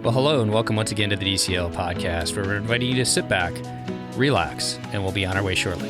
Well, hello and welcome once again to the DCL podcast, where we're inviting you to sit back, relax, and we'll be on our way shortly.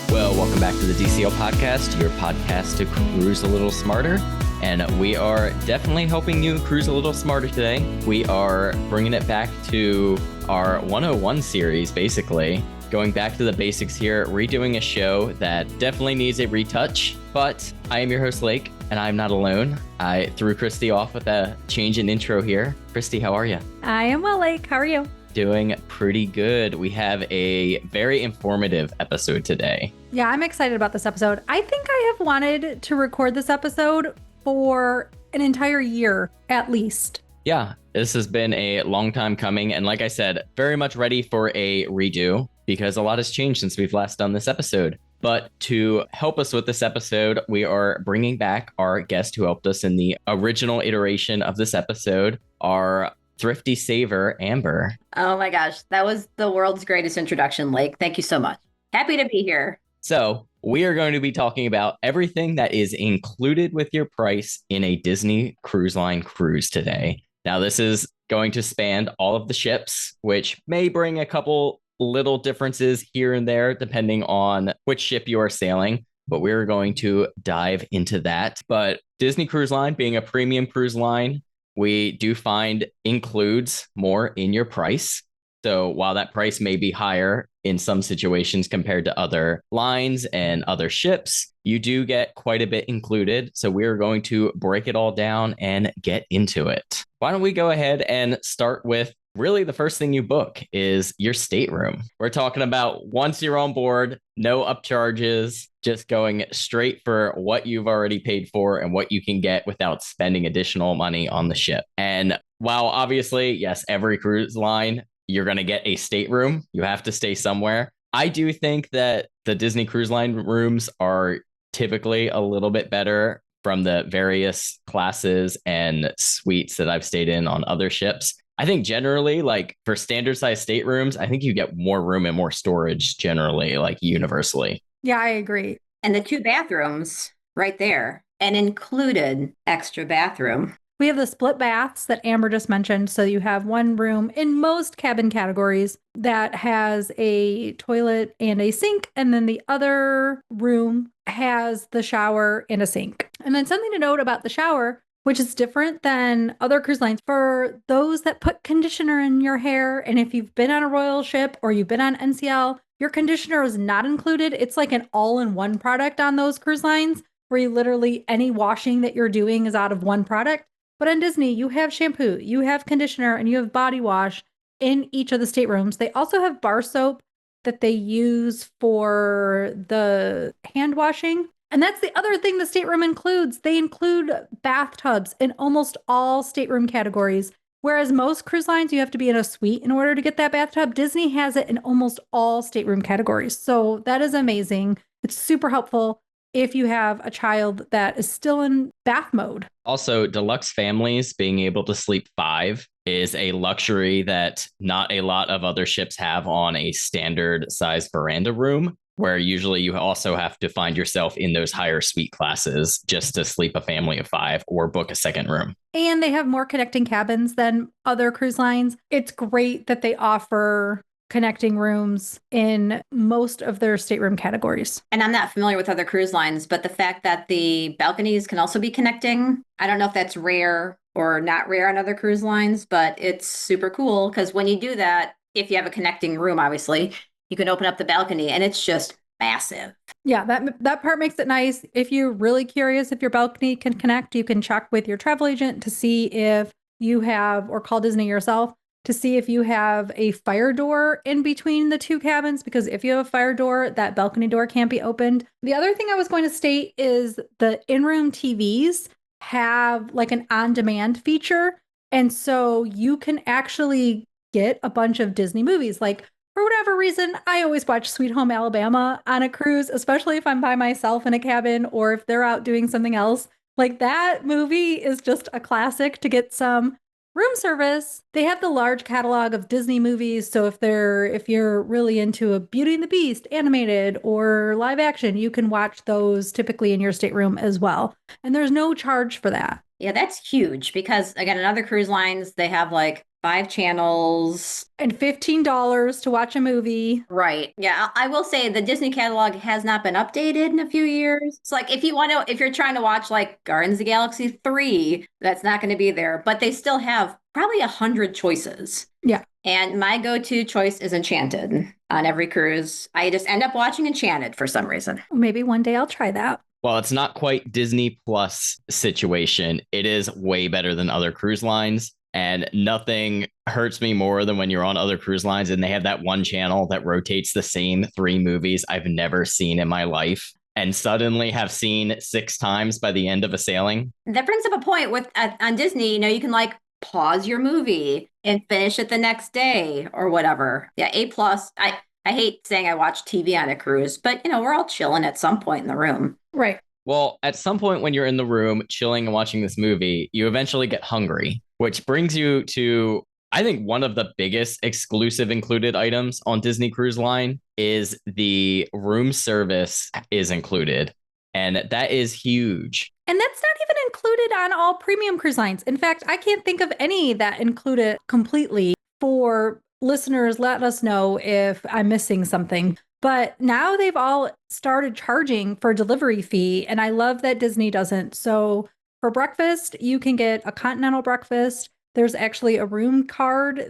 Well, welcome back to the DCL podcast, your podcast to cruise a little smarter. And we are definitely helping you cruise a little smarter today. We are bringing it back to our 101 series, basically. Going back to the basics here, redoing a show that definitely needs a retouch, but I am your host, Lake, and I'm not alone. I threw Christy off with a change in intro here. Christy, how are you? I am well, Lake. How are you? Doing pretty good. We have a very informative episode today. Yeah, I'm excited about this episode. I think I have wanted to record this episode for an entire year, at least. Yeah, this has been a long time coming, and like I said, very much ready for a redo, because a lot has changed since we've last done this episode. But to help us with this episode, we are bringing back our guest who helped us in the original iteration of this episode, our thrifty saver, Amber. Oh my gosh, that was the world's greatest introduction, Lake. Thank you so much. Happy to be here. So we are going to be talking about everything that is included with your price in a Disney Cruise Line cruise today. Now, this is going to span all of the ships, which may bring a couple little differences here and there, depending on which ship you are sailing, but we're going to dive into that. But Disney Cruise Line, being a premium cruise line, we do find includes more in your price. So while that price may be higher in some situations compared to other lines and other ships, you do get quite a bit included. So we're going to break it all down and get into it. Why don't we go ahead and start with really the first thing you book is your stateroom. We're talking about once you're on board, no upcharges, just going straight for what you've already paid for and what you can get without spending additional money on the ship. And while obviously, yes, every cruise line, you're going to get a stateroom. You have to stay somewhere. I do think that the Disney Cruise Line rooms are typically a little bit better from the various classes and suites that I've stayed in on other ships. I think generally, like for standard size staterooms, I think you get more room and more storage generally, like universally. Yeah, I agree. And the 2 bathrooms right there, an included extra bathroom. We have the split baths that Amber just mentioned. So you have one room in most cabin categories that has a toilet and a sink. And then the other room has the shower and a sink. And then something to note about the shower, which is different than other cruise lines, for those that put conditioner in your hair. And if you've been on a royal ship or you've been on NCL, your conditioner is not included. It's like an all-in-one product on those cruise lines where you literally any washing that you're doing is out of one product. But on Disney, you have shampoo, you have conditioner, and you have body wash in each of the staterooms. They also have bar soap that they use for the hand washing. And that's the other thing the stateroom includes. They include bathtubs in almost all stateroom categories. Whereas most cruise lines, you have to be in a suite in order to get that bathtub. Disney has it in almost all stateroom categories. So that is amazing. It's super helpful if you have a child that is still in bath mode. Also, deluxe families being able to sleep 5 is a luxury that not a lot of other ships have on a standard size veranda room, where usually you also have to find yourself in those higher suite classes just to sleep a family of 5 or book a second room. And they have more connecting cabins than other cruise lines. It's great that they offer connecting rooms in most of their stateroom categories. And I'm not familiar with other cruise lines, but the fact that the balconies can also be connecting, I don't know if that's rare or not rare on other cruise lines, but it's super cool because when you do that, if you have a connecting room, obviously, you can open up the balcony and it's just massive. Yeah, that part makes it nice. If you're really curious if your balcony can connect, you can check with your travel agent to see if you have, or call Disney yourself, to see if you have a fire door in between the 2 cabins, because if you have a fire door, that balcony door can't be opened. The other thing I was going to state is the in-room TVs have like an on-demand feature. And so you can actually get a bunch of Disney movies. Like for whatever reason, I always watch Sweet Home Alabama on a cruise, especially if I'm by myself in a cabin or if they're out doing something else. Like that movie is just a classic to get some Room service, they have the large catalog of Disney movies. So if you're really into a Beauty and the Beast animated or live action, you can watch those typically in your stateroom as well. And there's no charge for that. Yeah, that's huge because again, in other cruise lines, they have like 5 channels and $15 to watch a movie. Right. Yeah, I will say the Disney catalog has not been updated in a few years. It's like if you're trying to watch like Guardians of the Galaxy 3, that's not going to be there, but they still have probably 100 choices. Yeah. And my go-to choice is Enchanted on every cruise. I just end up watching Enchanted for some reason. Maybe one day I'll try that. Well, it's not quite Disney Plus situation. It is way better than other cruise lines. And nothing hurts me more than when you're on other cruise lines and they have that one channel that rotates the same 3 movies I've never seen in my life and suddenly have seen 6 times by the end of a sailing. That brings up a point with on Disney, you can like pause your movie and finish it the next day or whatever. Yeah, A+. I hate saying I watch TV on a cruise, but we're all chilling at some point in the room. Right. Well, at some point when you're in the room chilling and watching this movie, you eventually get hungry, which brings you to, I think, one of the biggest exclusive included items on Disney Cruise Line is the room service is included. And that is huge. And that's not even included on all premium cruise lines. In fact, I can't think of any that include it completely. For listeners, let us know if I'm missing something. But now they've all started charging for delivery fee. And I love that Disney doesn't. So for breakfast, you can get a continental breakfast. There's actually a room card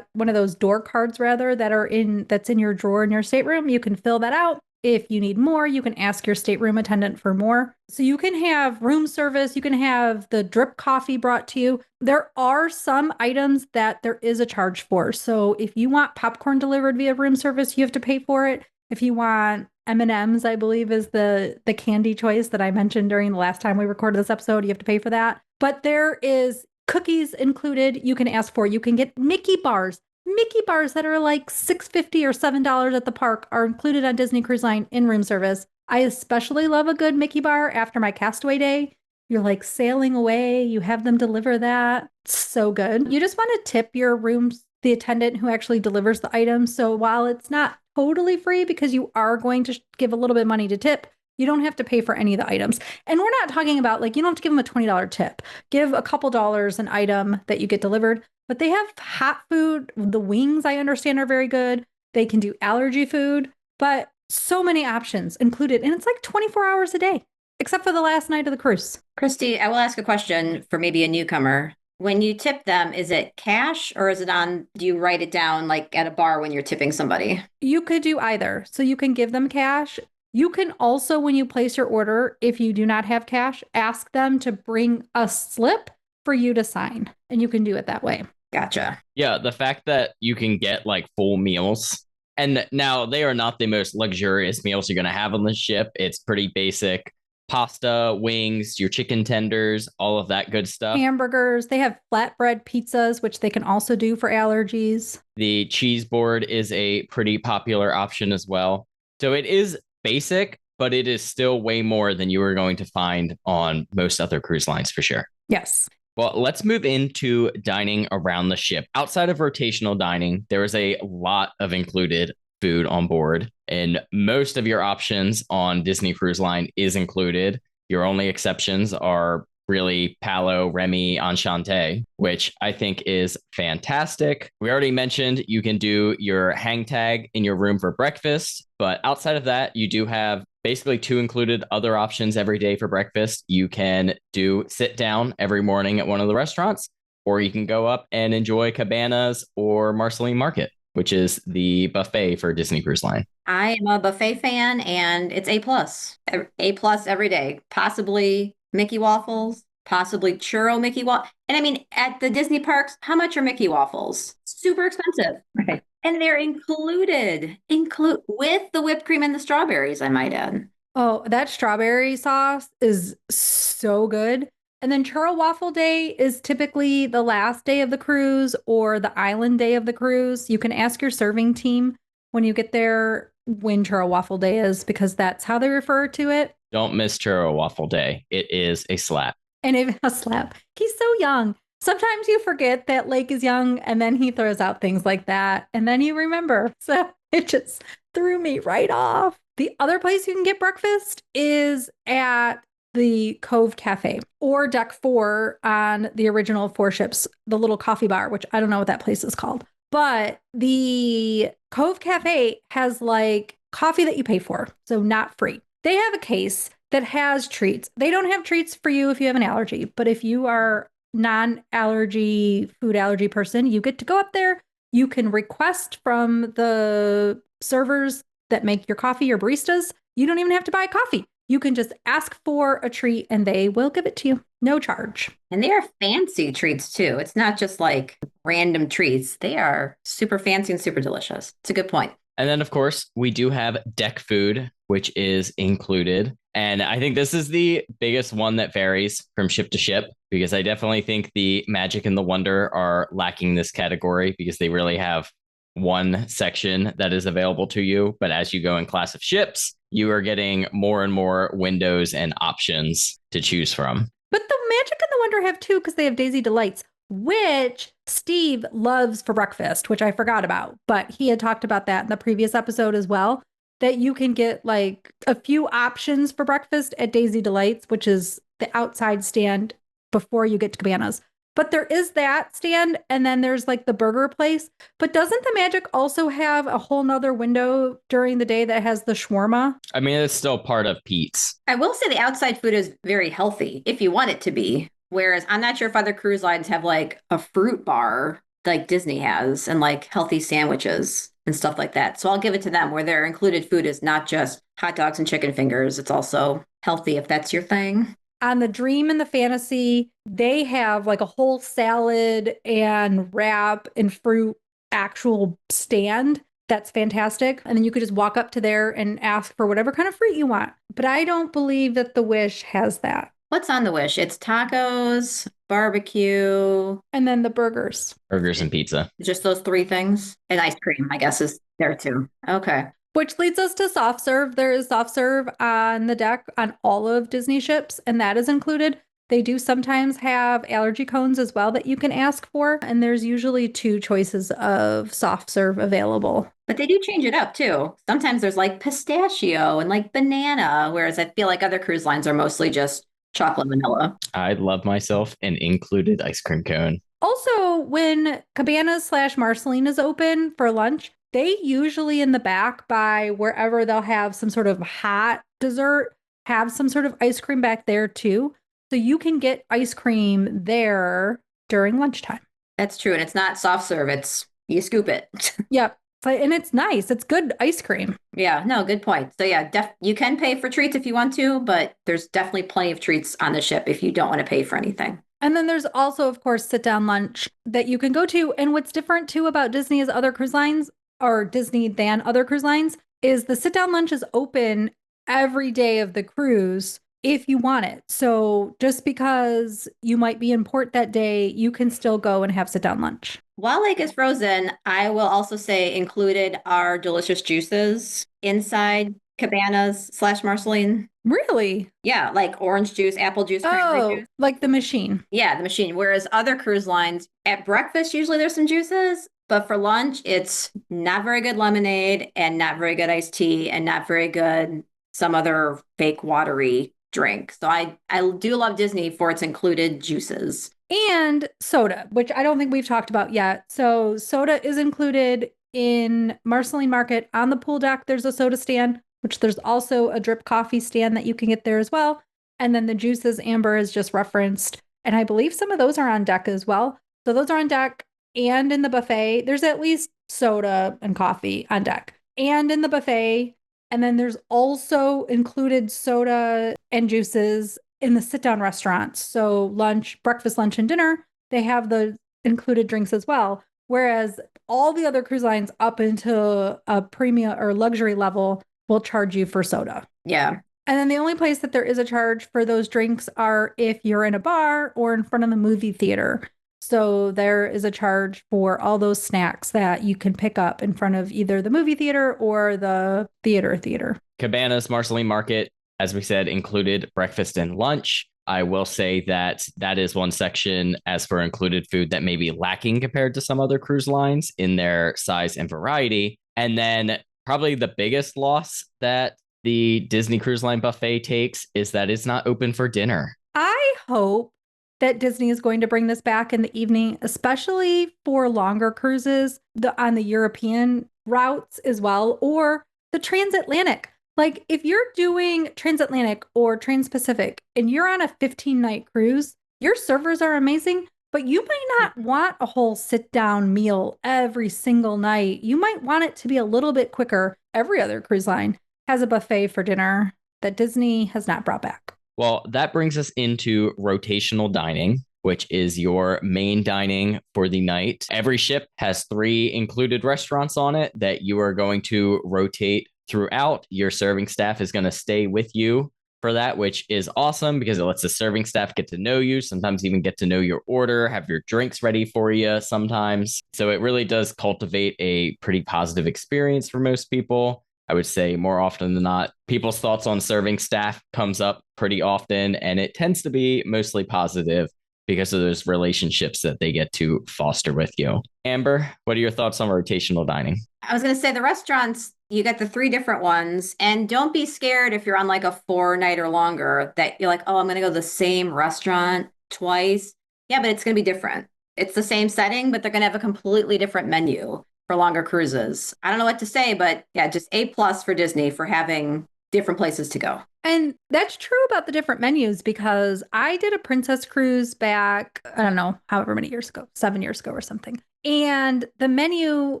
one of those door cards rather, that's in your drawer in your stateroom. You can fill that out. If you need more, you can ask your stateroom attendant for more. So you can have room service. You can have the drip coffee brought to you. There are some items that there is a charge for. So if you want popcorn delivered via room service, you have to pay for it. If you want M&Ms, I believe is the candy choice that I mentioned during the last time we recorded this episode, you have to pay for that. But there is cookies included. You can ask for. You can get Mickey bars. Mickey bars that are like $6.50 or $7 at the park are included on Disney Cruise Line in room service. I especially love a good Mickey bar after my Castaway Day. You're like sailing away. You have them deliver that. It's so good. You just want to tip your rooms, the attendant who actually delivers the items. So while it's not totally free because you are going to give a little bit of money to tip, you don't have to pay for any of the items. And we're not talking about you don't have to give them a $20 tip. Give a couple dollars an item that you get delivered. But they have hot food. The wings, I understand, are very good. They can do allergy food, but so many options included. And it's like 24 hours a day, except for the last night of the cruise. Christy, I will ask a question for maybe a newcomer. When you tip them, is it cash or is it do you write it down like at a bar when you're tipping somebody? You could do either. So you can give them cash. You can also, when you place your order, if you do not have cash, ask them to bring a slip for you to sign. And you can do it that way. Gotcha. Yeah, the fact that you can get like full meals, and now they are not the most luxurious meals you're going to have on the ship. It's pretty basic pasta, wings, your chicken tenders, all of that good stuff. Hamburgers. They have flatbread pizzas, which they can also do for allergies. The cheese board is a pretty popular option as well. So it is basic, but it is still way more than you are going to find on most other cruise lines for sure. Yes. Well, let's move into dining around the ship. Outside of rotational dining, there is a lot of included food on board, and most of your options on Disney Cruise Line is included. Your only exceptions are really Palo, Remy, Enchante, which I think is fantastic. We already mentioned you can do your hang tag in your room for breakfast, but outside of that, you do have basically 2 included other options every day for breakfast. You can do sit down every morning at one of the restaurants, or you can go up and enjoy Cabanas or Marceline Market, which is the buffet for Disney Cruise Line. I am a buffet fan and it's A+. A+ every day. Possibly Mickey waffles, possibly churro Mickey waffles. And I mean, at the Disney parks, how much are Mickey waffles? Super expensive. Right. And they're included with the whipped cream and the strawberries, I might add. Oh, that strawberry sauce is so good. And then churro waffle day is typically the last day of the cruise or the island day of the cruise. You can ask your serving team when you get there when churro waffle day is, because that's how they refer to it. Don't miss churro waffle day. It is a slap. And a slap. He's so young. Sometimes you forget that Lake is young and then he throws out things like that. And then you remember. So it just threw me right off. The other place you can get breakfast is at the Cove Cafe or Deck 4 on the original Four Ships, the little coffee bar, which I don't know what that place is called. But the Cove Cafe has like coffee that you pay for, so not free. They have a case that has treats. They don't have treats for you if you have an allergy, but if you are non-allergy, food allergy person, you get to go up there. You can request from the servers that make your coffee or baristas. You don't even have to buy coffee. You can just ask for a treat and they will give it to you. No charge. And they are fancy treats too. It's not just like random treats. They are super fancy and super delicious. It's a good point. And then, of course, we do have deck food, which is included. And I think this is the biggest one that varies from ship to ship, because I definitely think the Magic and the Wonder are lacking this category because they really have one section that is available to you. But as you go in class of ships, you are getting more and more windows and options to choose from. But the Magic and the Wonder have two because they have Daisy Delights, which Steve loves for breakfast, which I forgot about. But he had talked about that in the previous episode as well, that you can get like a few options for breakfast at Daisy Delights, which is the outside stand before you get to Cabanas. But there is that stand, and then there's like the burger place. But doesn't the Magic also have a whole nother window during the day that has the shawarma? I mean, it's still part of Pete's. I will say the outside food is very healthy if you want it to be. Whereas I'm not sure if other cruise lines have like a fruit bar like Disney has and like healthy sandwiches and stuff like that. So I'll give it to them where their included food is not just hot dogs and chicken fingers. It's also healthy if that's your thing. On the Dream and the Fantasy, they have like a whole salad and wrap and fruit actual stand. That's fantastic. And then you could just walk up to there and ask for whatever kind of fruit you want. But I don't believe that the Wish has that. What's on the Wish? It's tacos, barbecue, and then the burgers. Burgers and pizza. Just those three things. And ice cream, I guess, is there too. Okay. Which leads us to soft serve. There is soft serve on the deck on all of Disney ships, and that is included. They do sometimes have allergy cones as well that you can ask for, and there's usually two choices of soft serve available. But they do change it up too. Sometimes there's like pistachio and like banana, whereas I feel like other cruise lines are mostly just chocolate vanilla. I love myself an included ice cream cone. Also, when Cabanas / Marceline is open for lunch, they usually in the back by wherever they'll have some sort of hot dessert, have some sort of ice cream back there too. So you can get ice cream there during lunchtime. That's true. And it's not soft serve. It's you scoop it. Yep. And it's nice. It's good ice cream. Yeah, no, good point. So yeah, you can pay for treats if you want to, but there's definitely plenty of treats on the ship if you don't want to pay for anything. And then there's also, of course, sit down lunch that you can go to. And what's different too about Disney as other cruise lines, or Disney than other cruise lines, is the sit down lunch is open every day of the cruise if you want it. So just because you might be in port that day, you can still go and have sit down lunch. While Lake is frozen, I will also say included are delicious juices inside Cabanas / Marceline. Really? Yeah, like orange juice, apple juice, cranberry juice. Like the machine. Yeah, the machine. Whereas other cruise lines, at breakfast, usually there's some juices. But for lunch, it's not very good lemonade and not very good iced tea and not very good some other fake watery drink. So I do love Disney for its included juices. And soda, which I don't think we've talked about yet. So soda is included in Marceline Market. On the pool deck, there's a soda stand, which there's also a drip coffee stand that you can get there as well. And then the juices Amber has just referenced. And I believe some of those are on deck as well. So those are on deck. And in the buffet, there's at least soda and coffee on deck. And in the buffet, and then there's also included soda and juices in the sit-down restaurants. So lunch, breakfast, lunch, and dinner, they have the included drinks as well. Whereas all the other cruise lines up into a premium or luxury level will charge you for soda. Yeah. And then the only place that there is a charge for those drinks are if you're in a bar or in front of the movie theater. So there is a charge for all those snacks that you can pick up in front of either the movie theater or the theater. Cabanas, Marceline Market, as we said, included breakfast and lunch. I will say that that is one section as for included food that may be lacking compared to some other cruise lines in their size and variety. And then probably the biggest loss that the Disney Cruise Line buffet takes is that it's not open for dinner. I hope that Disney is going to bring this back in the evening, especially for longer cruises on the European routes as well, or the transatlantic. Like if you're doing transatlantic or trans-Pacific and you're on a 15-night cruise, your servers are amazing, but you might not want a whole sit-down meal every single night. You might want it to be a little bit quicker. Every other cruise line has a buffet for dinner that Disney has not brought back. Well, that brings us into rotational dining, which is your main dining for the night. Every ship has 3 included restaurants on it that you are going to rotate throughout. Your serving staff is going to stay with you for that, which is awesome because it lets the serving staff get to know you, sometimes even get to know your order, have your drinks ready for you sometimes. So it really does cultivate a pretty positive experience for most people. I would say more often than not, people's thoughts on serving staff comes up pretty often, and it tends to be mostly positive because of those relationships that they get to foster with you. Amber, what are your thoughts on rotational dining? I was going to say the restaurants, you get the 3 different ones, and don't be scared if you're on like a 4-night or longer that you're like, oh, I'm going to go to the same restaurant twice. Yeah, but it's going to be different. It's the same setting, but they're going to have a completely different menu for longer cruises. I don't know what to say, but yeah, just A+ for Disney for having different places to go. And that's true about the different menus because I did a princess cruise back, I don't know, however many years ago, 7 years ago or something. And the menu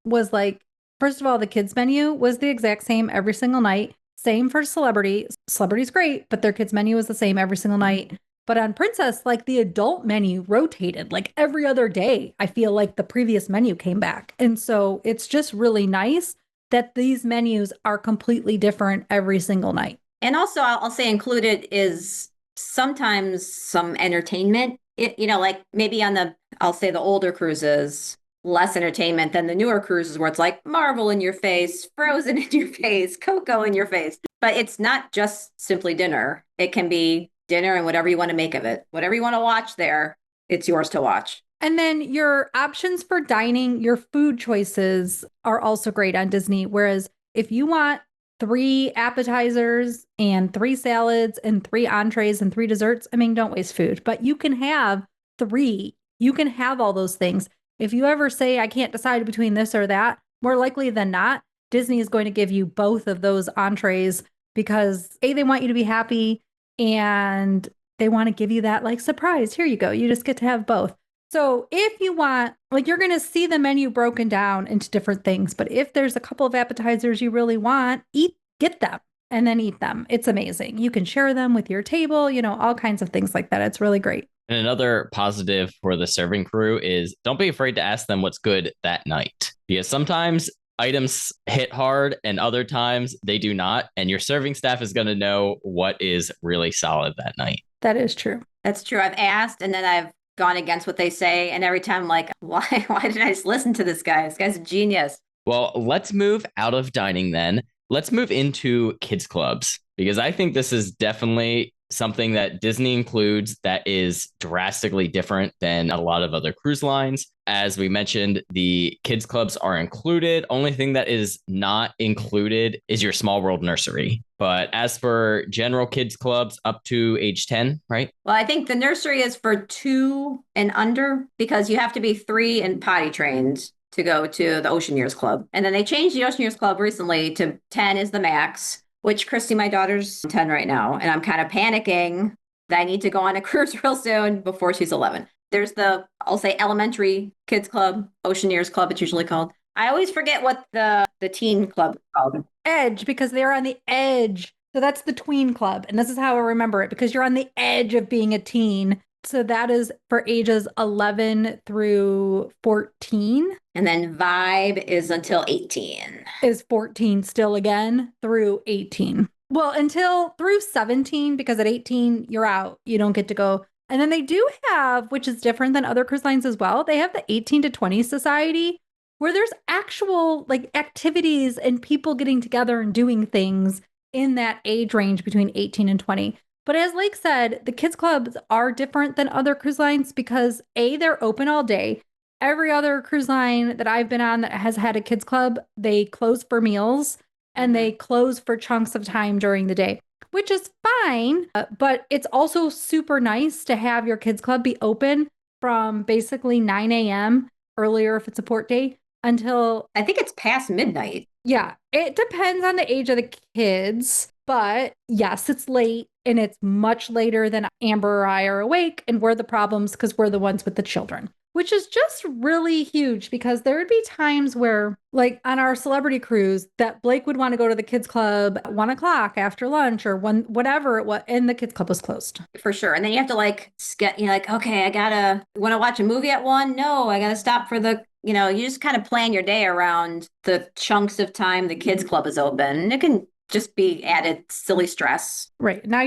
was like, first of all, the kids menu was the exact same every single night. Same for Celebrity. Celebrity's great, but their kids menu was the same every single night. But on Princess, like the adult menu rotated like every other day. I feel like the previous menu came back. And so it's just really nice that these menus are completely different every single night. And also, I'll say included is sometimes some entertainment. Like maybe on I'll say the older cruises, less entertainment than the newer cruises where it's like Marvel in your face, Frozen in your face, Coco in your face. But it's not just simply dinner. It can be dinner and whatever you want to make of it. Whatever you want to watch there, it's yours to watch. And then your options for dining, your food choices are also great on Disney. Whereas if you want 3 appetizers and 3 salads and 3 entrees and 3 desserts, I mean, don't waste food, but you can have 3. You can have all those things. If you ever say, I can't decide between this or that, more likely than not, Disney is going to give you both of those entrees because A, they want you to be happy and they want to give you that like surprise. Here you go. You just get to have both. So if you want, like you're going to see the menu broken down into different things, but if there's a couple of appetizers you really want, get them and then eat them. It's amazing. You can share them with your table, all kinds of things like that. It's really great. And another positive for the serving crew is don't be afraid to ask them what's good that night. Because sometimes items hit hard and other times they do not. And your serving staff is going to know what is really solid that night. That is true. That's true. I've asked and then I've gone against what they say. And every time I'm like, why did I just listen to this guy? This guy's a genius. Well, let's move out of dining then. Let's move into kids clubs because I think this is definitely something that Disney includes that is drastically different than a lot of other cruise lines. As we mentioned, the kids clubs are included. Only thing that is not included is your Small World nursery. But as for general kids clubs up to age 10, right? Well, I think the nursery is for 2 and under because you have to be 3 and potty trained to go to the Ocean Years Club. And then they changed the Ocean Years Club recently to 10 is the max, which Christy, my daughter's 10 right now. And I'm kind of panicking that I need to go on a cruise real soon before she's 11. There's I'll say elementary kids club, Ocean Years Club, it's usually called. I always forget what the teen club is called. Edge, because they're on the edge. So that's the tween club. And this is how I remember it, because you're on the edge of being a teen. So that is for ages 11 through 14. And then Vibe is until 18. Is 14 still again through 18. Well, until through 17, because at 18, you're out. You don't get to go. And then they do have, which is different than other cruise lines as well, they have the 18 to 20 society where there's actual like activities and people getting together and doing things in that age range between 18 and 20. But as Lake said, the kids clubs are different than other cruise lines because A, they're open all day. Every other cruise line that I've been on that has had a kids club, they close for meals and they close for chunks of time during the day, which is fine. But it's also super nice to have your kids club be open from basically 9 a.m. earlier if it's a port day until I think it's past midnight. yeah, it depends on the age of the kids, but yes, it's late and it's much later than Amber or I are awake, and we're the problems because we're the ones with the children, which is just really huge because there would be times where, like on our celebrity cruise, that Blake would want to go to the kids club at 1 o'clock after lunch or one, whatever it was, and the kids club was closed. For sure. And then you have to like you're like, okay, want to watch a movie at 1? No, I gotta stop for you just kind of plan your day around the chunks of time the kids club is open. And it can just be added silly stress. Right. Now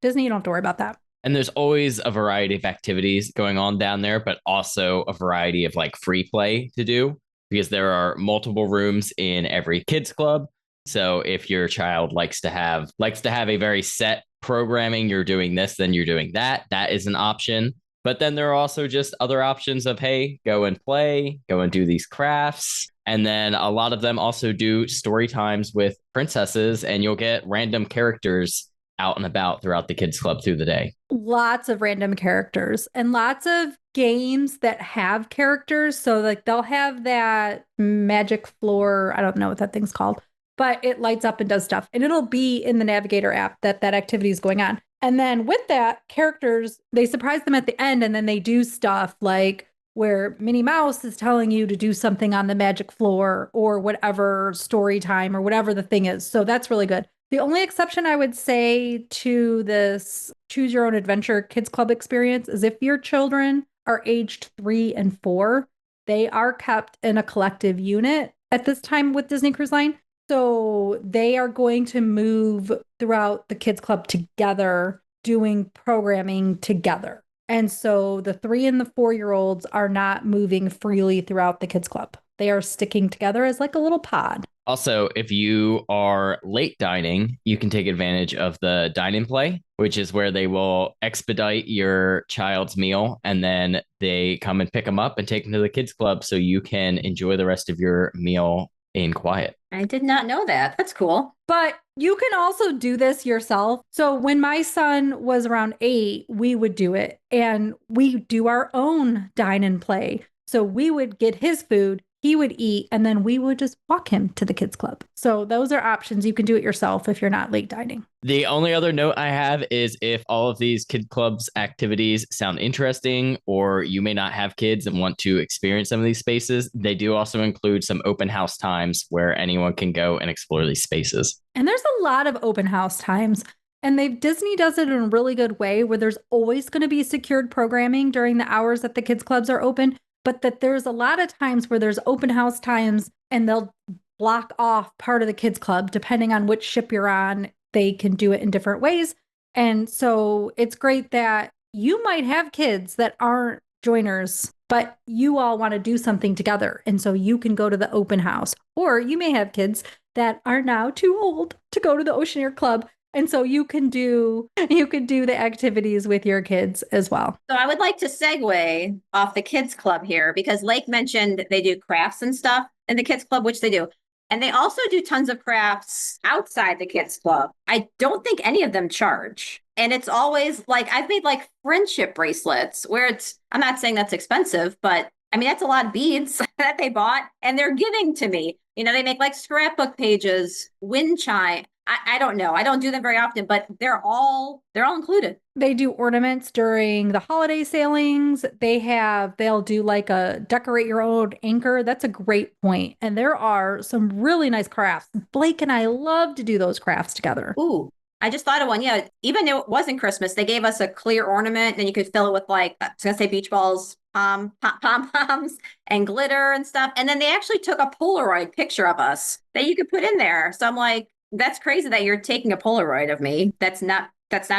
Disney, you don't have to worry about that. And there's always a variety of activities going on down there, but also a variety of like free play to do because there are multiple rooms in every kids club. So if your child likes to have a very set programming, you're doing this, then you're doing that. That is an option. But then there are also just other options of, hey, go and play, go and do these crafts. And then a lot of them also do story times with princesses, and you'll get random characters out and about throughout the kids club through the day. Lots of random characters and lots of games that have characters. So like they'll have that magic floor. I don't know what that thing's called, but it lights up and does stuff. And it'll be in the Navigator app that activity is going on. And then with that, characters, they surprise them at the end and then they do stuff like where Minnie Mouse is telling you to do something on the magic floor or whatever story time or whatever the thing is. So that's really good. The only exception I would say to this choose your own adventure kids club experience is if your children are aged 3 and 4, they are kept in a collective unit at this time with Disney Cruise Line. So they are going to move throughout the kids club together, doing programming together. And so the 3 and the 4-year-olds are not moving freely throughout the kids club. They are sticking together as like a little pod. Also, if you are late dining, you can take advantage of the dine and play, which is where they will expedite your child's meal and then they come and pick them up and take them to the kids club so you can enjoy the rest of your meal in quiet. I did not know that. That's cool. But you can also do this yourself. So when my son was around 8, we would do it and we do our own dine and play. So we would get his food, he would eat, and then we would just walk him to the kids club. So those are options. You can do it yourself if you're not late dining. The only other note I have is if all of these kid clubs activities sound interesting, or you may not have kids and want to experience some of these spaces, they do also include some open house times where anyone can go and explore these spaces. And there's a lot of open house times. And Disney does it in a really good way where there's always going to be secured programming during the hours that the kids clubs are open. But that there's a lot of times where there's open house times and they'll block off part of the kids club, depending on which ship you're on, they can do it in different ways. And so it's great that you might have kids that aren't joiners, but you all want to do something together. And so you can go to the open house, or you may have kids that are now too old to go to the Oceaneer Club. And so you can do the activities with your kids as well. So I would like to segue off the kids club here because Lake mentioned they do crafts and stuff in the kids club, which they do. And they also do tons of crafts outside the kids club. I don't think any of them charge. And it's always like, I've made like friendship bracelets where I'm not saying that's expensive, but I mean, that's a lot of beads that they bought and they're giving to me. They make like scrapbook pages, wind chime. I don't know. I don't do them very often, but they're all included. They do ornaments during the holiday sailings. They'll do like a decorate your own anchor. That's a great point. And there are some really nice crafts. Blake and I love to do those crafts together. Ooh, I just thought of one. Yeah. Even though it wasn't Christmas, they gave us a clear ornament and you could fill it with like, I was going to say beach balls, pom-poms and glitter and stuff. And then they actually took a Polaroid picture of us that you could put in there. So I'm like, that's crazy that you're taking a Polaroid of me. That's not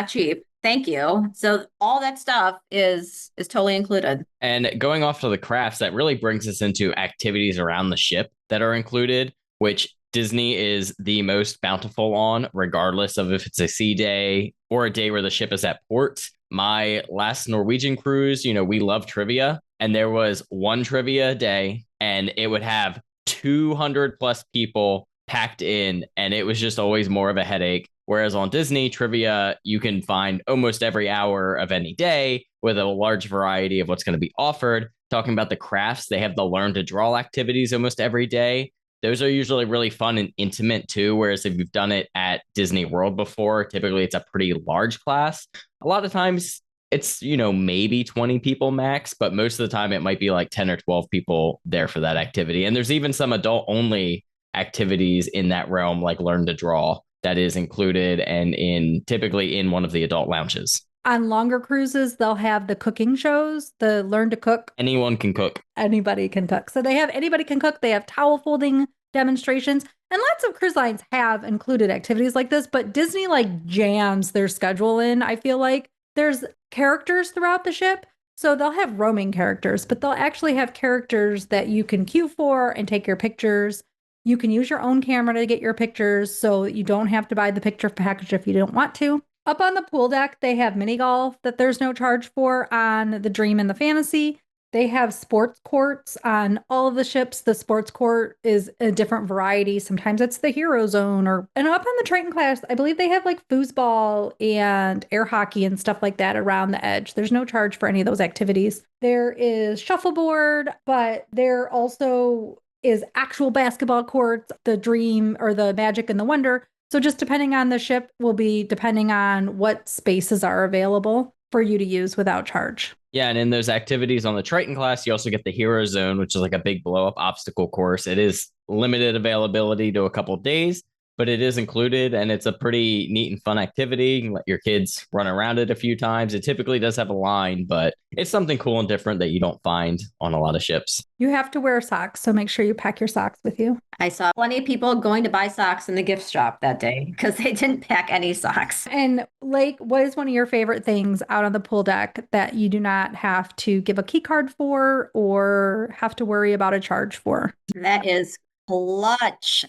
cheap. Thank you. So all that stuff is totally included. And going off to the crafts, that really brings us into activities around the ship that are included, which Disney is the most bountiful on, regardless of if it's a sea day or a day where the ship is at port. My last Norwegian cruise, we love trivia, and there was one trivia day, and it would have 200 plus people packed in, and it was just always more of a headache. Whereas on Disney trivia, you can find almost every hour of any day with a large variety of what's going to be offered. Talking about the crafts, they have the learn to draw activities almost every day. Those are usually really fun and intimate too. Whereas if you've done it at Disney World before, typically it's a pretty large class. A lot of times it's, maybe 20 people max, but most of the time it might be like 10 or 12 people there for that activity. And there's even some adult only activities in that realm, like learn to draw, that is included and typically in one of the adult lounges. On longer cruises, they'll have the cooking shows, the learn to cook. Anyone can cook. Anybody can cook. So they have anybody can cook. They have towel folding demonstrations. And lots of cruise lines have included activities like this, but Disney jams their schedule in. I feel like there's characters throughout the ship. So they'll have roaming characters, but they'll actually have characters that you can queue for and take your pictures. You can use your own camera to get your pictures, so you don't have to buy the picture package if you don't want to. Up on the pool deck, they have mini golf that there's no charge for on the Dream and the Fantasy. They have sports courts on all of the ships. The sports court is a different variety. Sometimes it's the Hero Zone and up on the Triton class, I believe they have foosball and air hockey and stuff like that around the edge. There's no charge for any of those activities. There is shuffleboard, but there also is actual basketball courts, the Dream or the Magic and the Wonder. So just depending on the ship will be depending on what spaces are available for you to use without charge. Yeah, and in those activities on the Triton class, you also get the Hero Zone, which is like a big blow-up obstacle course. It is limited availability to a couple of days, but it is included, and it's a pretty neat and fun activity. You can let your kids run around it a few times. It typically does have a line, but it's something cool and different that you don't find on a lot of ships. You have to wear socks, so make sure you pack your socks with you. I saw plenty of people going to buy socks in the gift shop that day because they didn't pack any socks. And Lake, what is one of your favorite things out on the pool deck that you do not have to give a key card for or have to worry about a charge for? That is clutch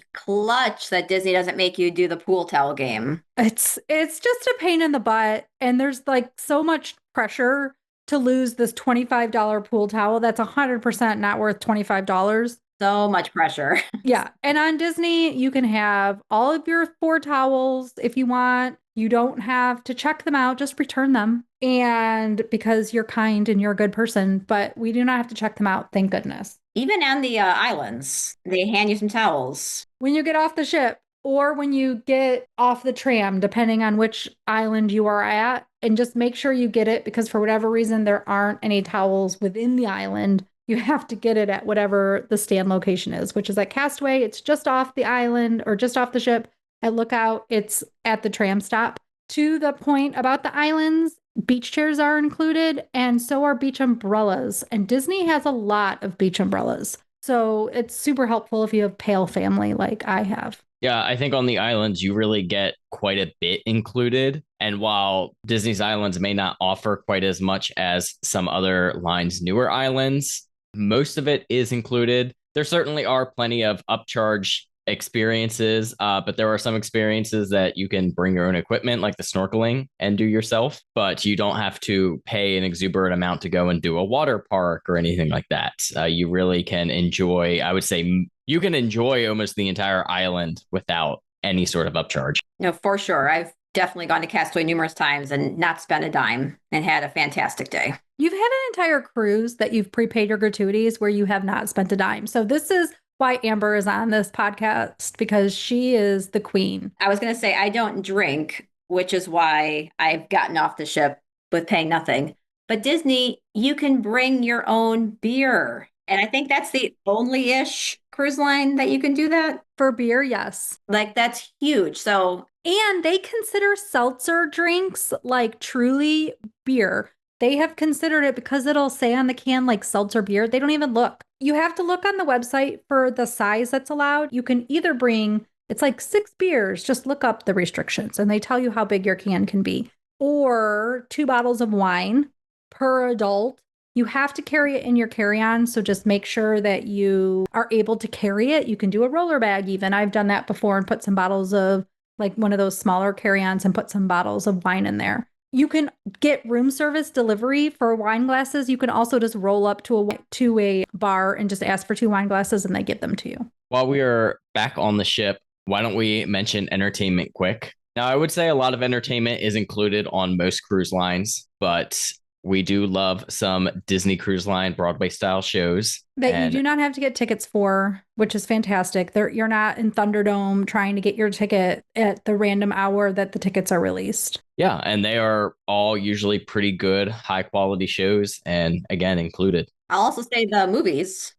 that Disney doesn't make you do the pool towel game. It's just a pain in the butt, and there's so much pressure to lose this $25 pool towel that's 100% not worth $25. So much pressure. Yeah. And on Disney, you can have all of your 4 towels if you want. You don't have to check them out, just return them. And because you're kind and you're a good person, but we do not have to check them out. Thank goodness. Even on the islands, they hand you some towels. When you get off the ship or when you get off the tram, depending on which island you are at, and just make sure you get it because for whatever reason, there aren't any towels within the island. You have to get it at whatever the stand location is, which is at Castaway. It's just off the island or just off the ship. At Lookout, it's at the tram stop. To the point about the islands, beach chairs are included, and so are beach umbrellas. And Disney has a lot of beach umbrellas. So it's super helpful if you have pale family like I have. Yeah, I think on the islands, you really get quite a bit included. And while Disney's islands may not offer quite as much as some other lines' newer islands, most of it is included. There certainly are plenty of upcharge experiences, but there are some experiences that you can bring your own equipment, like the snorkeling, and do yourself, but you don't have to pay an exuberant amount to go and do a water park or anything like that. You really can enjoy, I would say, you can enjoy almost the entire island without any sort of upcharge. No, for sure. I've definitely gone to Castaway numerous times and not spent a dime and had a fantastic day. You've had an entire cruise that you've prepaid your gratuities where you have not spent a dime. So this is why Amber is on this podcast, because she is the queen. I was going to say I don't drink, which is why I've gotten off the ship with paying nothing. But Disney, you can bring your own beer. And I think that's the only-ish cruise line that you can do that. For beer, yes. That's huge. So, and they consider seltzer drinks truly beer. They have considered it because it'll say on the can seltzer beer. They don't even look. You have to look on the website for the size that's allowed. You can either bring, it's 6 beers. Just look up the restrictions and they tell you how big your can be. Or 2 bottles of wine per adult. You have to carry it in your carry-on, so just make sure that you are able to carry it. You can do a roller bag even. I've done that before and put some bottles of like one of those smaller carry-ons and put some bottles of wine in there. You can get room service delivery for wine glasses. You can also just roll up to a bar and just ask for 2 wine glasses and they give them to you. While we are back on the ship, why don't we mention entertainment quick? Now, I would say a lot of entertainment is included on most cruise lines, but we do love some Disney Cruise Line Broadway style shows. That you do not have to get tickets for, which is fantastic. You're not in Thunderdome trying to get your ticket at the random hour that the tickets are released. Yeah, and they are all usually pretty good, high quality shows, and again, included. I'll also say the movies,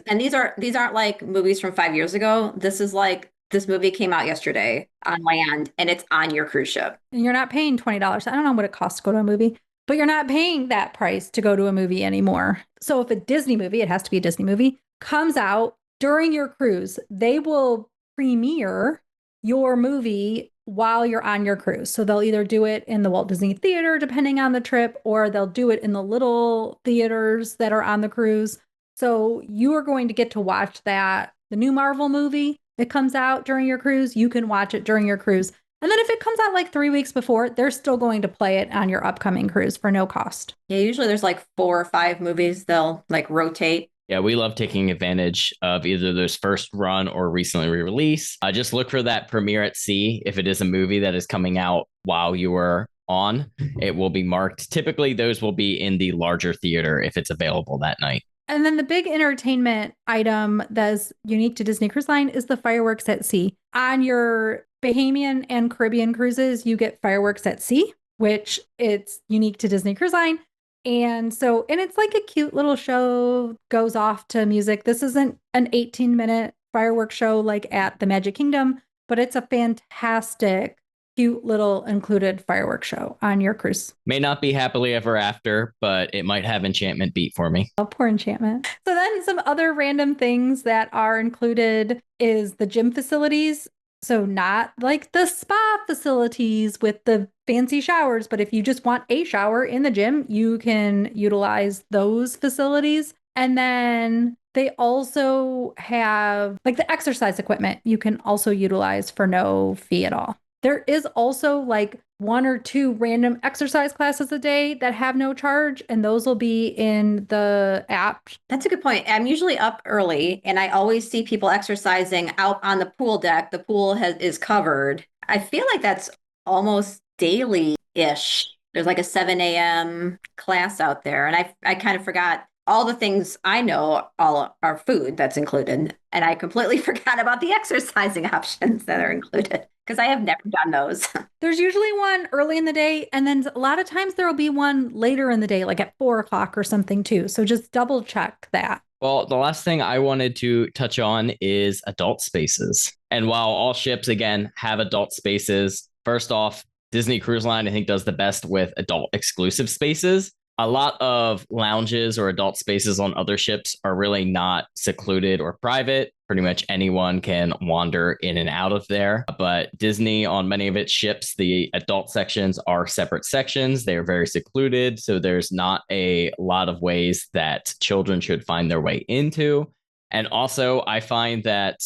and these aren't like movies from 5 years ago. This is like this movie came out yesterday on land, and it's on your cruise ship. And you're not paying $20. I don't know what it costs to go to a movie, but you're not paying that price to go to a movie anymore. So if a Disney movie, it has to be a Disney movie, comes out during your cruise, they will premiere your movie while you're on your cruise. So they'll either do it in the Walt Disney Theater, depending on the trip, or they'll do it in the little theaters that are on the cruise. So you are going to get to watch that. The new Marvel movie, it comes out during your cruise. You can watch it during your cruise. And then if it comes out like 3 weeks before, they're still going to play it on your upcoming cruise for no cost. Yeah, usually there's like 4 or 5 movies they'll like rotate. Yeah, we love taking advantage of either those first run or recently re-release. Just look for that premiere at sea. If it is a movie that is coming out while you are on, it will be marked. Typically, those will be in the larger theater if it's available that night. And then the big entertainment item that's unique to Disney Cruise Line is the fireworks at sea. On your Bahamian and Caribbean cruises, you get fireworks at sea, which it's unique to Disney Cruise Line. And it's like a cute little show, goes off to music. This isn't an 18-minute fireworks show like at the Magic Kingdom, but it's a fantastic, cute little included fireworks show on your cruise. May not be happily ever after, but it might have Enchantment beat for me. Oh, poor Enchantment. So then some other random things that are included is the gym facilities. So not like the spa facilities with the fancy showers, but if you just want a shower in the gym, you can utilize those facilities. And then they also have like the exercise equipment you can also utilize for no fee at all. There is also like 1 or 2 random exercise classes a day that have no charge, and those will be in the app. That's a good point. I'm usually up early, and I always see people exercising out on the pool deck. The pool is covered. I feel like that's almost daily-ish. There's like a 7 a.m. class out there, and I kind of forgot all the things I know all are food that's included, and I completely forgot about the exercising options that are included. Because I have never done those. There's usually one early in the day, and then a lot of times there will be one later in the day, like at 4 o'clock or something too. So just double check that. Well, the last thing I wanted to touch on is adult spaces. And while all ships, again, have adult spaces, first off, Disney Cruise Line, I think, does the best with adult exclusive spaces. A lot of lounges or adult spaces on other ships are really not secluded or private. Pretty much anyone can wander in and out of there. But Disney, on many of its ships, the adult sections are separate sections. They are very secluded. So there's not a lot of ways that children should find their way into. And also, I find that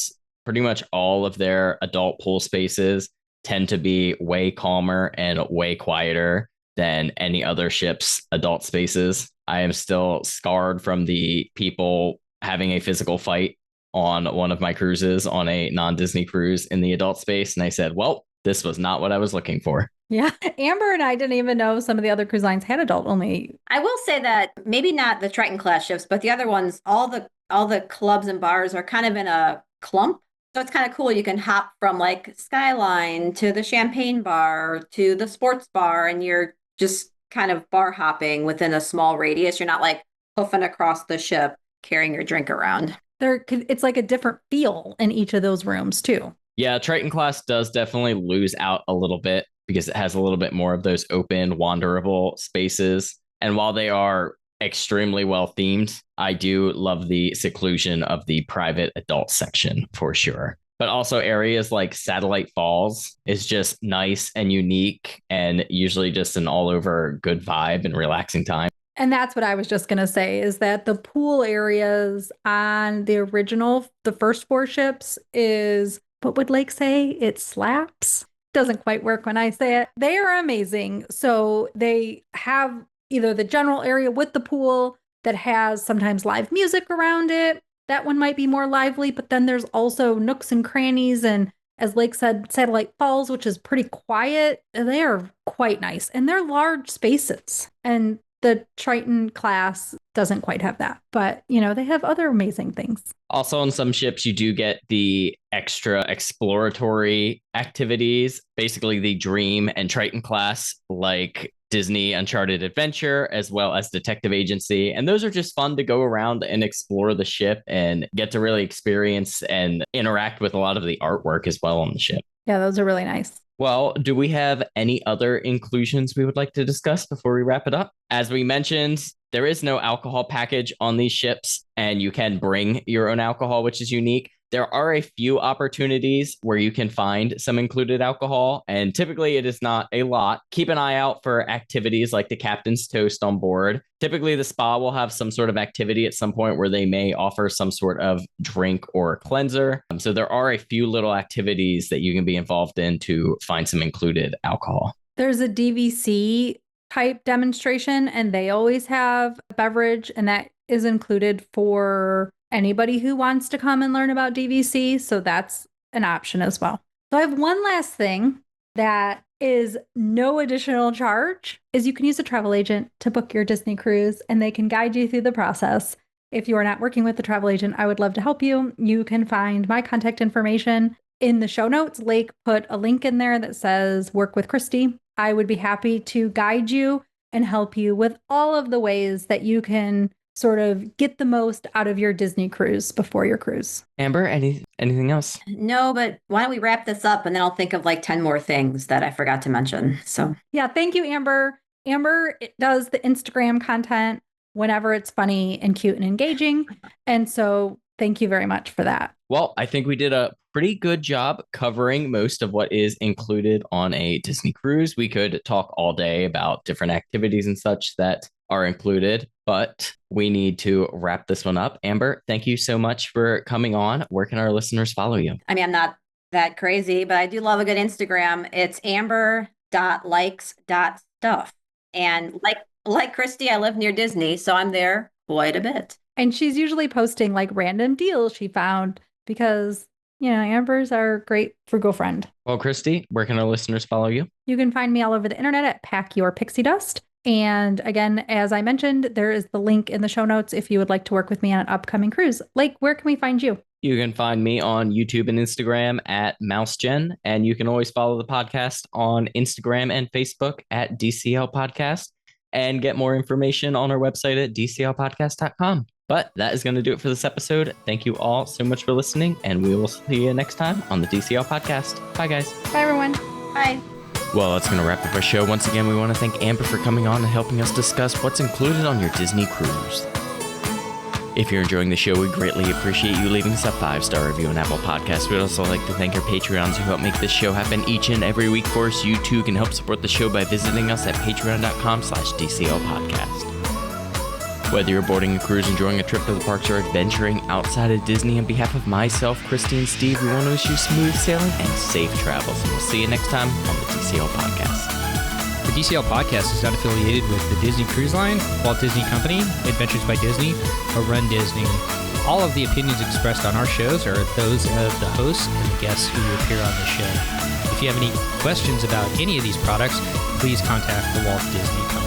pretty much all of their adult pool spaces tend to be way calmer and way quieter than any other ship's adult spaces. I am still scarred from the people having a physical fight on one of my cruises on a non-Disney cruise in the adult space. And I said, well, this was not what I was looking for. Yeah. Amber and I didn't even know some of the other cruise lines had adult only. I will say that maybe not the Triton class ships, but the other ones, all the clubs and bars are kind of in a clump. So it's kind of cool. You can hop from like Skyline to the Champagne bar to the sports bar, and you're just kind of bar hopping within a small radius. You're not like hoofing across the ship carrying your drink around. It's like a different feel in each of those rooms too. Yeah, Triton class does definitely lose out a little bit because it has a little bit more of those open, wanderable spaces. And while they are extremely well themed, I do love the seclusion of the private adult section for sure. But also areas like Satellite Falls is just nice and unique and usually just an all over good vibe and relaxing time. And that's what I was just going to say, is that the pool areas on the first 4 ships is, what would Lake say? It slaps. Doesn't quite work when I say it. They are amazing. So they have either the general area with the pool that has sometimes live music around it. That one might be more lively, but then there's also nooks and crannies, and as Lake said, Satellite Falls, which is pretty quiet. They are quite nice, and they're large spaces. And the Triton class doesn't quite have that, but they have other amazing things. Also, on some ships, you do get the extra exploratory activities, basically the Dream and Triton class, like Disney Uncharted Adventure, as well as Detective Agency. And those are just fun to go around and explore the ship and get to really experience and interact with a lot of the artwork as well on the ship. Yeah, those are really nice. Well, do we have any other inclusions we would like to discuss before we wrap it up? As we mentioned, there is no alcohol package on these ships, and you can bring your own alcohol, which is unique. There are a few opportunities where you can find some included alcohol, and typically it is not a lot. Keep an eye out for activities like the Captain's Toast on board. Typically, the spa will have some sort of activity at some point where they may offer some sort of drink or cleanser. So there are a few little activities that you can be involved in to find some included alcohol. There's a DVC type demonstration, and they always have a beverage, and that is included for anybody who wants to come and learn about DVC. So that's an option as well. So I have one last thing that is no additional charge, is you can use a travel agent to book your Disney cruise, and they can guide you through the process. If you are not working with the travel agent, I would love to help you. You can find my contact information in the show notes. Lake put a link in there that says work with Christy. I would be happy to guide you and help you with all of the ways that you can sort of get the most out of your Disney cruise before your cruise. Amber, anything else? No, but why don't we wrap this up, and then I'll think of like 10 more things that I forgot to mention. So yeah, thank you, Amber. Amber does the Instagram content whenever it's funny and cute and engaging. And so thank you very much for that. Well, I think we did a pretty good job covering most of what is included on a Disney cruise. We could talk all day about different activities and such that are included, but we need to wrap this one up. Amber, thank you so much for coming on. Where can our listeners follow you? I mean, I'm not that crazy, but I do love a good Instagram. It's amber.likes.stuff. And like Christy, I live near Disney, so I'm there quite a bit. And she's usually posting like random deals she found because, Amber's our great frugal friend. Well, Christy, where can our listeners follow you? You can find me all over the internet at Pack Your Pixie Dust. And again, as I mentioned, there is the link in the show notes if you would like to work with me on an upcoming cruise. Lake, where can we find you? You can find me on YouTube and Instagram at MouseGen, and you can always follow the podcast on Instagram and Facebook at DCL Podcast, and get more information on our website at dclpodcast.com. But that is going to do it for this episode. Thank you all so much for listening, and we will see you next time on the DCL Podcast. Bye, guys. Bye, everyone. Bye. Well, that's going to wrap up our show. Once again, we want to thank Amber for coming on and helping us discuss what's included on your Disney cruise. If you're enjoying the show, we greatly appreciate you leaving us a 5-star review on Apple Podcasts. We'd also like to thank our Patreons who help make this show happen each and every week for us. You too can help support the show by visiting us at patreon.com/DCLpodcast. Whether you're boarding a cruise, enjoying a trip to the parks, or adventuring outside of Disney, on behalf of myself, Christy, and Steve, we want to wish you smooth sailing and safe travels. And we'll see you next time on the DCL Podcast. The DCL Podcast is not affiliated with the Disney Cruise Line, Walt Disney Company, Adventures by Disney, or Run Disney. All of the opinions expressed on our shows are those of the hosts and the guests who appear on the show. If you have any questions about any of these products, please contact the Walt Disney Company.